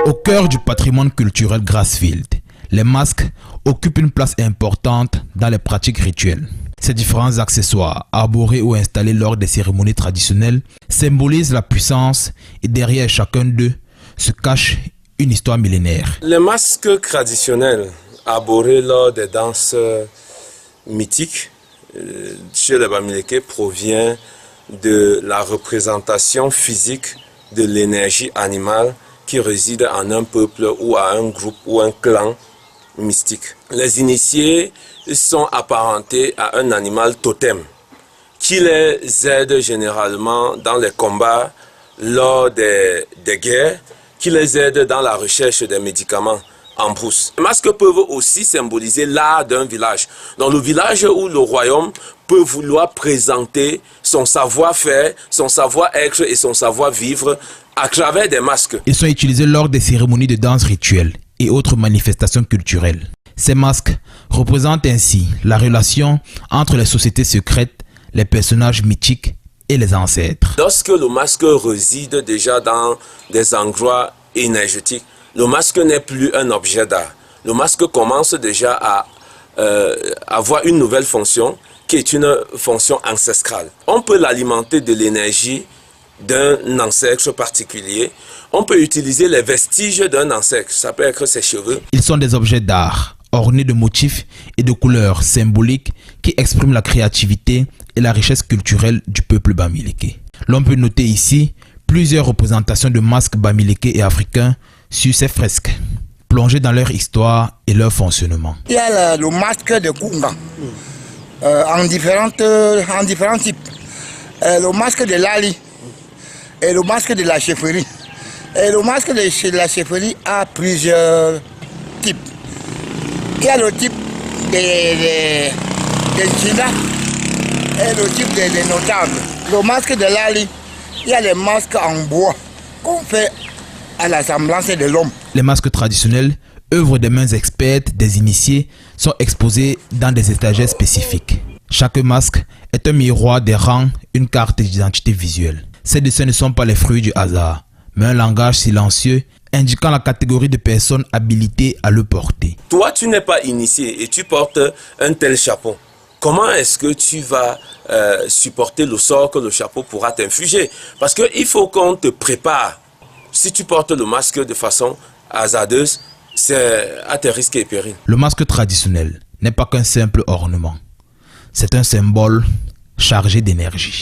Au cœur du patrimoine culturel Grassfield, les masques occupent une place importante dans les pratiques rituelles. Ces différents accessoires, arborés ou installés lors des cérémonies traditionnelles, symbolisent la puissance et derrière chacun d'eux se cache une histoire millénaire. Les masques traditionnels arborés lors des danses mythiques chez les Bamileke provient de la représentation physique de l'énergie animale qui réside en un peuple ou à un groupe ou un clan mystique. Les initiés sont apparentés à un animal totem qui les aide généralement dans les combats lors des guerres, qui les aide dans la recherche des médicaments en brousse. Les masques peuvent aussi symboliser l'art d'un village. Dans le village où le royaume peut vouloir présenter son savoir-faire, son savoir-être et son savoir-vivre à travers des masques. Ils sont utilisés lors des cérémonies de danse rituelles et autres manifestations culturelles. Ces masques représentent ainsi la relation entre les sociétés secrètes, les personnages mythiques et les ancêtres. Lorsque le masque réside déjà dans des endroits énergétiques, le masque n'est plus un objet d'art. Le masque commence déjà à avoir une nouvelle fonction qui est une fonction ancestrale. On peut l'alimenter de l'énergie d'un ancêtre particulier. On peut utiliser les vestiges d'un ancêtre, ça peut être ses cheveux. Ils sont des objets d'art, ornés de motifs et de couleurs symboliques qui expriment la créativité et la richesse culturelle du peuple Bamileke. L'on peut noter ici plusieurs représentations de masques Bamileke et africains sur ces fresques, plongés dans leur histoire et leur fonctionnement. Il y a le masque de Kunga en différents types. Le masque de Lali et le masque de la chefferie. Et le masque de la chefferie a plusieurs types. Il y a le type de China et le type des notables. Le masque de Lali, il y a les masques en bois qu'on fait à la semblance de l'homme. Les masques traditionnels, œuvres des mains expertes des initiés, sont exposés dans des étagères spécifiques. Chaque masque est un miroir des rangs, une carte d'identité visuelle. Ces dessins ne sont pas les fruits du hasard, mais un langage silencieux indiquant la catégorie de personnes habilitées à le porter. Toi, tu n'es pas initié et tu portes un tel chapeau. Comment est-ce que tu vas supporter le sort que le chapeau pourra t'infliger? Parce qu'il faut qu'on te prépare. Si tu portes le masque de façon hasardeuse, c'est à tes risques et périls. Le masque traditionnel n'est pas qu'un simple ornement. C'est un symbole chargé d'énergie.